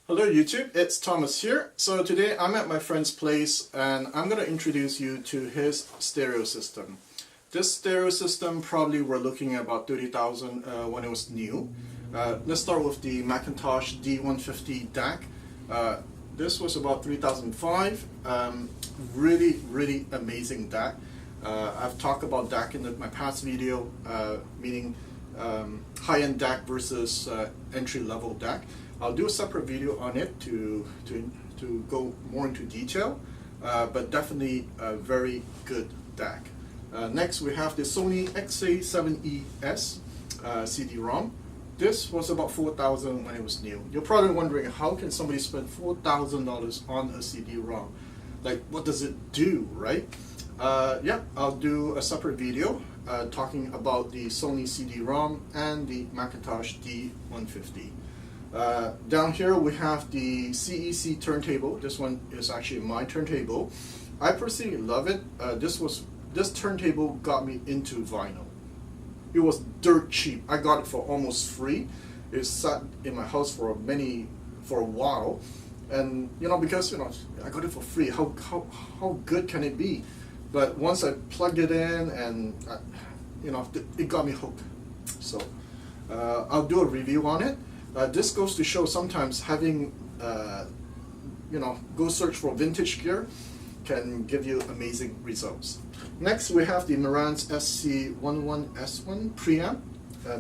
Hello YouTube, it's Thomas here. So today I'm at my friend's place and I'm going to introduce you to his stereo system. This stereo system probably we're looking at about 30,000 when it was new. Let's start with the Mcintosh D150 DAC. This was about 3005. Really amazing DAC. I've talked about DAC in my past video, meaning high-end DAC versus entry-level DAC. I'll do a separate video on it to go more into detail, but definitely a very good DAC. Next we have the Sony CDP XA7ES CD-ROM. This was about 4,000 when it was new. You're probably wondering, how can somebody spend $4,000 on a CD-ROM? Like, what does it do, right? Yeah, I'll do a separate video talking about the Sony CD-ROM and the Mcintosh D150. Down here we have the CEC turntable. This one is actually my turntable. I personally love it. This turntable got me into vinyl. It was dirt cheap. I got it for almost free. It sat in my house for a while, and because I got it for free. How good can it be? But once I plugged it in, and it got me hooked. So I'll do a review on it. This goes to show sometimes having, go search for vintage gear can give you amazing results. Next we have the Marantz SC11s1 preamp.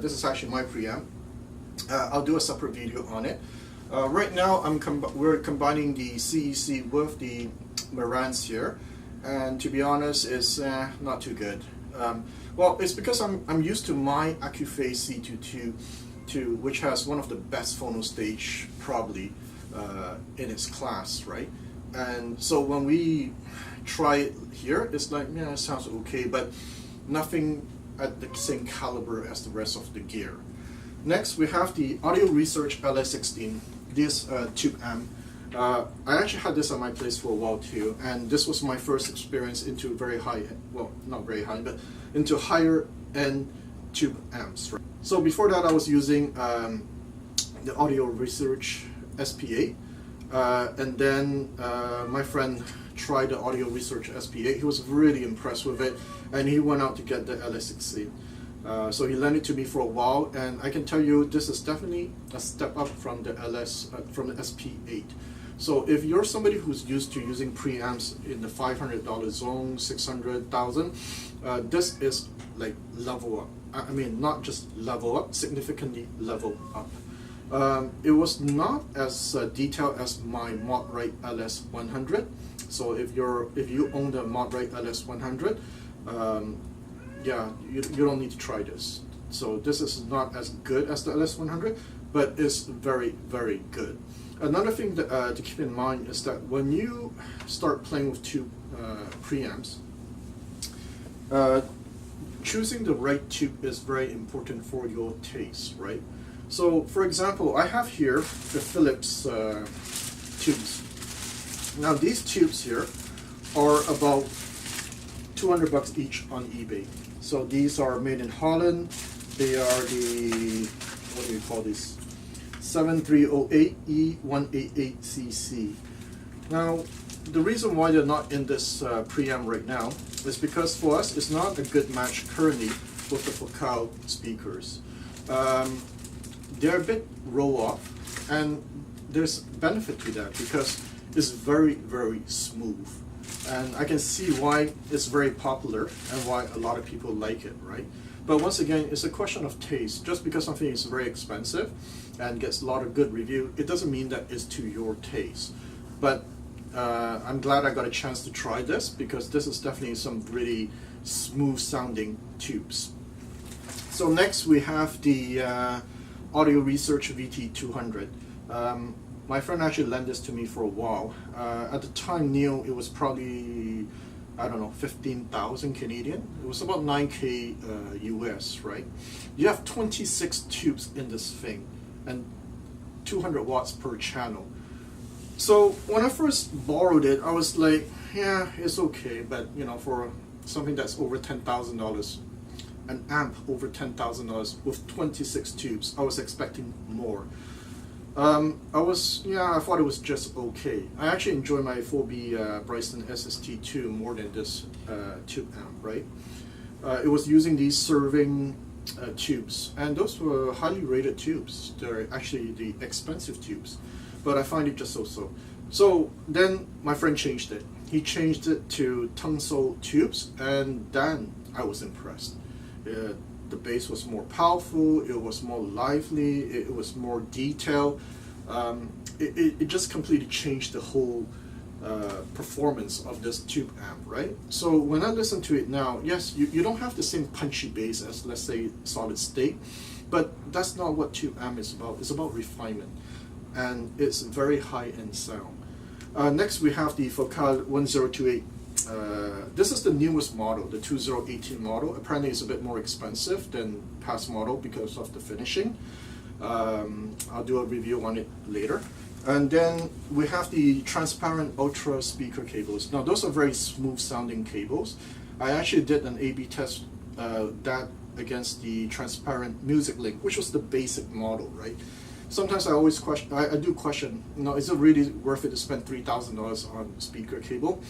This is actually my preamp. I'll do a separate video on it. Right now we're combining the CEC with the Marantz here, and to be honest, it's not too good. Well, it's because I'm used to my Accuphase C22, which has one of the best phono stage probably in its class, right? And so when we try it here, it's like, yeah, it sounds okay, but nothing at the same caliber as the rest of the gear. Next we have the Audio Research LS16, this tube amp. I actually had this at my place for a while too, and this was my first experience into very high, well, not very high, but into higher end tube amps. Right? So before that I was using the Audio Research SP8, and then my friend tried the Audio Research SP8. He was really impressed with it, and he went out to get the LS16. So he lent it to me for a while, and I can tell you this is definitely a step up from the from the SP8. So if you're somebody who's used to using preamps in the $500 zone, 600,000, this is like level up. I mean, not just level up, significantly level up. It was not as detailed as my Modrite LS100. So if you own the Modrite LS100, yeah, you don't need to try this. So this is not as good as the LS100, but it's very good. Another thing that, to keep in mind is that when you start playing with tube preamps, choosing the right tube is very important for your taste, right? So for example, I have here the Philips tubes. Now these tubes here are about 200 bucks each on eBay. So these are made in Holland. They are the, what do you call these? 7308E188cc. Now, the reason why they're not in this preamp right now is because for us it's not a good match currently with the Focal speakers. They're a bit roll off, and there's benefit to that because it's very smooth. And I can see why it's very popular and why a lot of people like it, right? But once again, it's a question of taste. Just because something is very expensive and gets a lot of good review, it doesn't mean that it's to your taste. But I'm glad I got a chance to try this, because this is definitely some really smooth sounding tubes. So next we have the Audio Research VT200. My friend actually lent this to me for a while. At the time new, it was probably, I don't know, 15,000 Canadian. It was about 9K US, right? You have 26 tubes in this thing and 200 watts per channel. So when I first borrowed it, I was like, yeah, it's okay, but for something that's over $10,000, an amp over $10,000 with 26 tubes, I was expecting more. I thought it was just okay. I actually enjoy my 4B Bryson SST2 more than this tube amp, right? It was using these serving tubes, and those were highly rated tubes. They're actually the expensive tubes, but I find it just so-so. So then my friend changed it. He changed it to tungsten tubes, and then I was impressed. The bass was more powerful, it was more lively, it was more detailed. It just completely changed the whole performance of this tube amp, right? So when I listen to it now, yes, you don't have the same punchy bass as, let's say, solid state, but that's not what tube amp is about. It's about refinement, and it's very high-end sound. Next we have the Focal 1028. This is the newest model, the 2018 model. Apparently it's a bit more expensive than past model because of the finishing. I'll do a review on it later. And then we have the transparent ultra speaker cables. Now those are very smooth sounding cables. I actually did an A/B test that against the transparent Music Link, which was the basic model, right? Sometimes I always question, I do question, is it really worth it to spend $3,000 on speaker cable?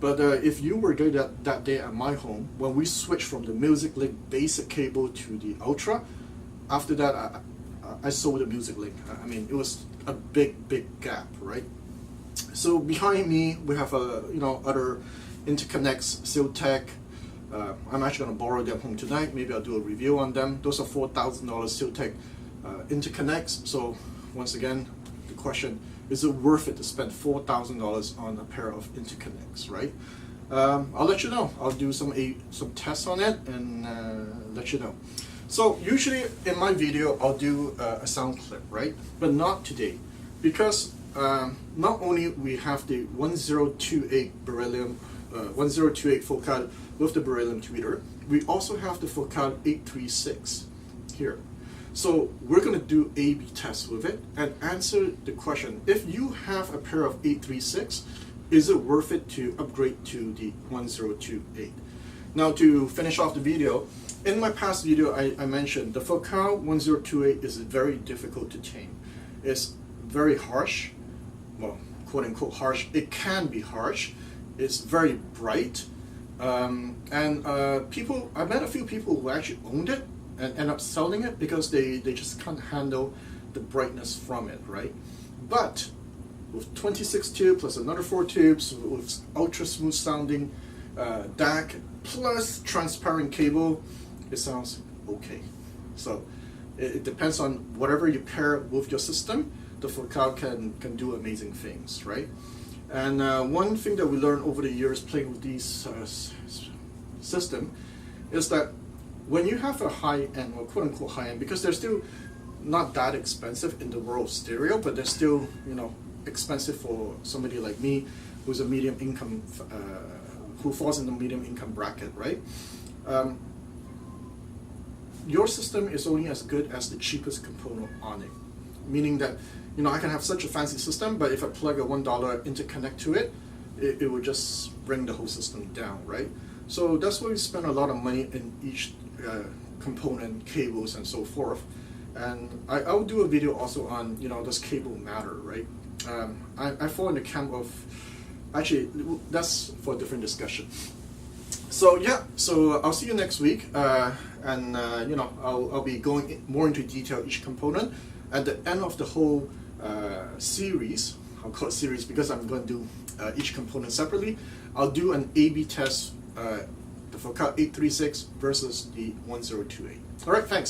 But if you were there that day at my home, when we switched from the Music Link basic cable to the Ultra, after that I sold the Music Link. I mean, it was a big gap, right? So behind me we have other interconnects, Siltech. I'm actually going to borrow them home tonight. Maybe I'll do a review on them. Those are $4,000 Siltech interconnects. So once again, the question, is it worth it to spend $4,000 on a pair of interconnects, right? I'll let you know. I'll do some tests on it and let you know. So usually in my video I'll do a sound clip, right? But not today, because not only we have the 1028 beryllium 1028 Focal with the beryllium tweeter, we also have the Focal 836 here. So we're going to do A/B tests with it and answer the question, if you have a pair of 836, is it worth it to upgrade to the 1028? Now to finish off the video, in my past video I mentioned the Focal 1028 is very difficult to tame. It's very harsh, well, quote unquote harsh. It can be harsh. It's very bright, and I met a few people who actually owned it and end up selling it because they just can't handle the brightness from it, right? But with 26 tubes plus another 4 tubes with ultra smooth sounding DAC plus transparent cable, it sounds okay. So it depends on whatever you pair with your system. The Focal can do amazing things, right? And one thing that we learned over the years playing with these system is that when you have a high-end, or quote-unquote high-end, because they're still not that expensive in the world of stereo, but they're still, expensive for somebody like me, who's a medium income, who falls in the medium income bracket, right? Your system is only as good as the cheapest component on it, meaning that, I can have such a fancy system, but if I plug a $1 interconnect to it, it will just bring the whole system down, right? So that's why we spend a lot of money in each component, cables, and so forth. And I'll do a video also on, does cable matter, right? I fall in the camp of, actually, that's for a different discussion. So yeah, so I'll see you next week, and I'll be going more into detail each component. At the end of the whole series, I'll call it series because I'm going to do each component separately. I'll do an A/B test, the Focal 836 versus the 1028. All right, thanks.